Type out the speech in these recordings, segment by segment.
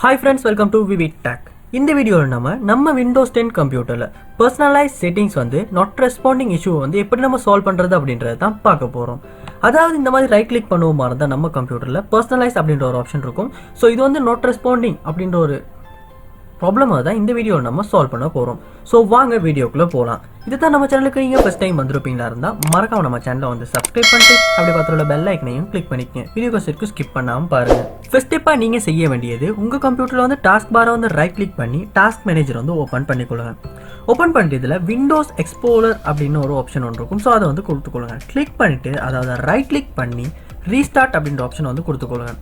Hi friends, welcome to VividTech. In this video, நம்ம Windows 10 கம்ப்யூட்டர்ல personalized settings not responding issue எப்படி நம்ம solve பண்றது அப்படின்றத தான் பார்க்க போறோம். அதாவது இந்த மாதிரி ரைட் கிளிக் பண்ணுவோமா இருந்தா நம்ம கம்ப்யூட்டர்ல personalize அப்படின்ற ஒரு ஆப்ஷன் இருக்கும். சோ இது not responding அப்படின்ற ஒரு ப்ராப்ளம் தான் இந்த வீடியோல நம்ம சால்வ் பண்ண போறோம். சோ வாங்க வீடியோக்குள்ள போலாம். இதுதான் நம்ம சேனலுக்கு நீங்க ஃபர்ஸ்ட் டைம் வந்திருப்பீங்களா இருந்தா மறக்காம நம்ம சேனலை சப்ஸ்கிரைப் பண்ணிட்டு அப்படியே பக்கத்துல பெல் ஐகானையும் கிளிக் பண்ணிக்கங்க. வீடியோக்கு ஸ்கிப் பண்ணாம பாருங்க. ஃபர்ஸ்ட் ஸ்டெப்பா நீங்க செய்ய வேண்டியது உங்க கம்ப்யூட்டர்ல டாஸ்க் பாரை ரைட் கிளிக் பண்ணி டாஸ்க் மேனேஜர் ஓபன் பண்ணிக்கொள்ளுங்க. ஓபன் பண்ணிட்டு இதுல விண்டோஸ் எக்ஸ்ப்ளோரர் அப்படின்னு ஒரு ஆப்ஷன் ஒன்று இருக்கும். ஸோ அதை கொடுத்துக்கொள்ளுங்க. கிளிக் பண்ணிட்டு அதாவது ரைட் கிளிக் பண்ணி ரீஸ்டார்ட் அப்படின்ற ஆப்ஷன் கொடுத்துக்கொள்ளுங்க.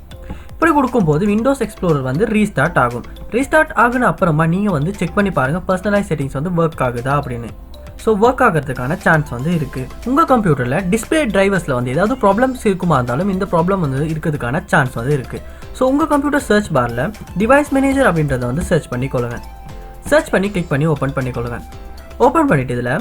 இப்படி கொடுக்கும்போது விண்டோஸ் எக்ஸ்ப்ளோரர் ரீஸ்டார்ட் ஆகும். ரீஸ்டார்ட் ஆகுன அப்புறமா நீங்க செக் பண்ணி பாருங்க பர்சனலைஸ் செட்டிங்ஸ் ஒர்க் ஆகுதா அப்படின்னு. ஸோ ஒர்க் ஆகிறதுக்கான சான்ஸ் இருக்கு. உங்க கம்ப்யூட்டர்ல டிஸ்பிளே டிரைவர்ஸ்ல ஏதாவது ப்ராப்ளம்ஸ் இருக்குமா இருந்தாலும் இந்த ப்ராப்ளம் இருக்கிறதுக்கான சான்ஸ் இருக்கு. ஸோ உங்க கம்ப்யூட்டர் சர்ச் பார்ல டிவைஸ் மேனேஜர் அப்படின்றத சர்ச் பண்ணிக்கொள்ளுங்க. சர்ச் பண்ணி கிளிக் பண்ணி ஓப்பன் பண்ணிக்கொள்ளுங்க. ஓப்பன் பண்ணிட்டு இதுல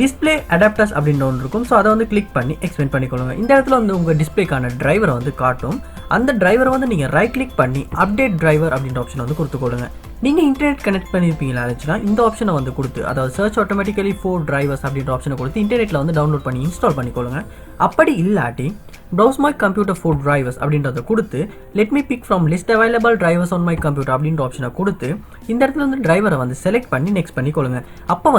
டிஸ்பிளே அடாப்டர்ஸ் அப்படின்னு ஒன்று இருக்கும். ஸோ அதை கிளிக் பண்ணி எக்ஸ்பிளைன் பண்ணிக்கொள்ளுங்க. இந்த இடத்துல உங்கள் டிஸ்பிளேக்கான டிரைவரை காட்டும். அந்த டிரைவரை நீங்கள் ரைட் கிளிக் பண்ணி அப்டேட் டிரைவர் அப்படின்ற ஆப்ஷன் கொடுத்துக்கொள்ளுங்க. நீங்கள் இன்டர்நெட் கனெக்ட் பண்ணியிருப்பீங்களா இருந்துச்சுன்னா இந்த ஆப்ஷனை கொடுத்து அதாவது சர்ச் ஆட்டோமேட்டிக்கலி ஃபோர் டிரைவர்ஸ் அப்படின்ற ஆப்ஷனை கொடுத்து இன்டர்நெட்டில் டவுன்லோட் பண்ணி இன்ஸ்டால் பண்ணிக்கொள்ளுங்க. அப்படி இல்லாட்டி browse my computer for drivers அப்படின்றத கொடுத்து let me pick from list available drivers on my computer அப்படின்ற ஆப்ஷனை கொடுத்து இந்த இடத்துல டிரைவரை செலக்ட் பண்ணி நெக்ஸ்ட் பண்ணிக்கொள்ளுங்க. அப்போ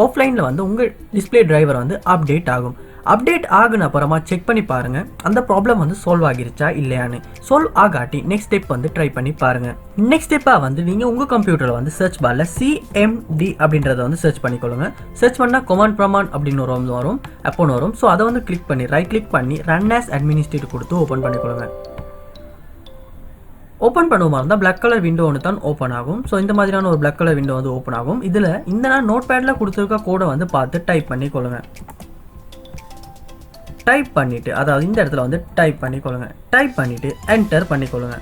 ஆஃப்லைனில் உங்கள் டிஸ்பிளே டிரைவர் அப்டேட் ஆகும். அப்டேட் ஆகுன அப்புறமா செக் பண்ணி பாருங்க அந்த ப்ராப்ளம் சால்வ் ஆகிருச்சா இல்லையான்னு. சால்வ் ஆகாட்டி நெக்ஸ்ட் ஸ்டெப் ட்ரை பண்ணி பாருங்க. நெக்ஸ்ட் ஸ்டெப்பா நீங்க உங்க கம்ப்யூட்டர்ல சர்ச் பார்ல CMD அப்படின்றத சர்ச் பண்ணிக்கொள்ளுங்க. சர்ச் பண்ணா கமாண்ட் ப்ரமாண்ட் அப்படின்னு ஒரு வரும் அப்போன்னு வரும். ஸோ அதை கிளிக் பண்ணி ரைட் கிளிக் பண்ணி ரன் ஆஸ் அட்மினிஸ்ட்ரேட்டர் கொடுத்து ஓப்பன் பண்ணிக்கொள்ளுங்க. ஓப்பன் பண்ணுவோமா இருந்தால் பிளாக் கலர் விண்டோ ஒன்று தான் ஓப்பன் ஆகும். ஸோ இந்த மாதிரியான ஒரு பிளாக் கலர் விண்டோ ஓப்பன் ஆகும். இதில் இந்த நான் நோட் பேடில் கொடுத்துருக்க கோடை பார்த்து டைப் பண்ணிக்கொள்ளுங்க. டைப் பண்ணிட்டு அதாவது இந்த இடத்துல டைப் பண்ணிக்கொள்ளுங்க. டைப் பண்ணிட்டு என்டர் பண்ணிக்கொள்ளுங்க.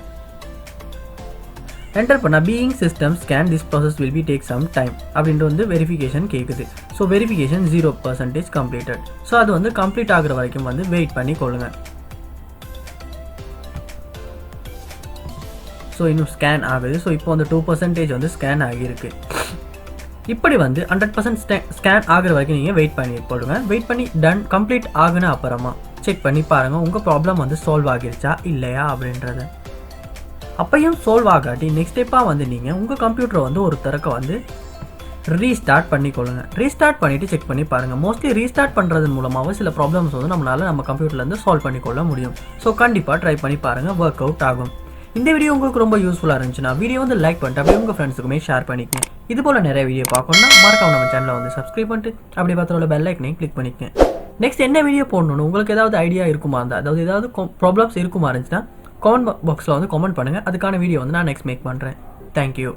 என்டர் பண்ணா being system scan this process will be take some time அப்படின்ட்டு வெரிஃபிகேஷன் கேட்குது. So verification 0% completed. ஸோ அது கம்ப்ளீட் ஆகுற வரைக்கும் வெயிட் பண்ணிக்கொள்ளுங்க. ஸோ இன்னும் ஸ்கேன் ஆகுது. ஸோ இப்போ 2% ஸ்கேன் ஆகியிருக்கு. இப்படி 100% ஸ்கேன் ஆகிற வரைக்கும் நீங்கள் வெயிட் பண்ணி போடுங்க. வெயிட் பண்ணி டன் கம்ப்ளீட் ஆகுன அப்புறமா செக் பண்ணி பாருங்கள் உங்கள் ப்ராப்ளம் சால்வ் ஆகிருச்சா இல்லையா அப்படின்றத. அப்பையும் சால்வ் ஆகாட்டி நெக்ஸ்ட் ஸ்டெப்பாக நீங்கள் உங்கள் கம்ப்யூட்டரை ஒரு தடவை ரீஸ்டார்ட் பண்ணிக்கொள்ளுங்க. ரீஸ்டார்ட் பண்ணிவிட்டு செக் பண்ணி பாருங்கள். மோஸ்ட்லி ரீஸ்டார்ட் பண்ணுறது மூலமாக சில ப்ராப்ளம்ஸ் நம்மளால் நம்ம கம்ப்யூட்டர்லேருந்து சால்வ் பண்ணிக்கொள்ள முடியும். ஸோ கண்டிப்பாக ட்ரை பண்ணி பாருங்கள், ஒர்க் அவுட் ஆகும். இந்த வீடியோ உங்களுக்கு ரொம்ப யூஸ்ஃபுல்லாக இருந்துச்சுன்னா வீடியோ லைக் பண்ணிட்டு அப்படியே உங்கள் ஃப்ரெண்ட்ஸுக்குமே ஷேர் பண்ணிக்கங்க. இது போல் நிறைய வீடியோ பார்க்கணும்னா மறக்காம நம்ம சேனலை சப்ஸ்கிரைப் பண்ணிட்டு அப்படியே பார்த்து பெல் ஐக்கனையும் கிளிக் பண்ணிக்கங்க. நெக்ஸ்ட் என்ன வீடியோ போடணும்னு உங்களுக்கு ஏதாவது ஐடியா இருக்குமா இருந்தால் அதாவது ஏதாவது ப்ராப்ளம்ஸ் இருக்குமா இருந்துச்சுன்னா கமெண்ட் பாக்ஸில் கமெண்ட் பண்ணுங்கள். அதுக்கான வீடியோ நான் நெக்ஸ்ட் மேக் பண்ணுறேன். தேங்க்யூ.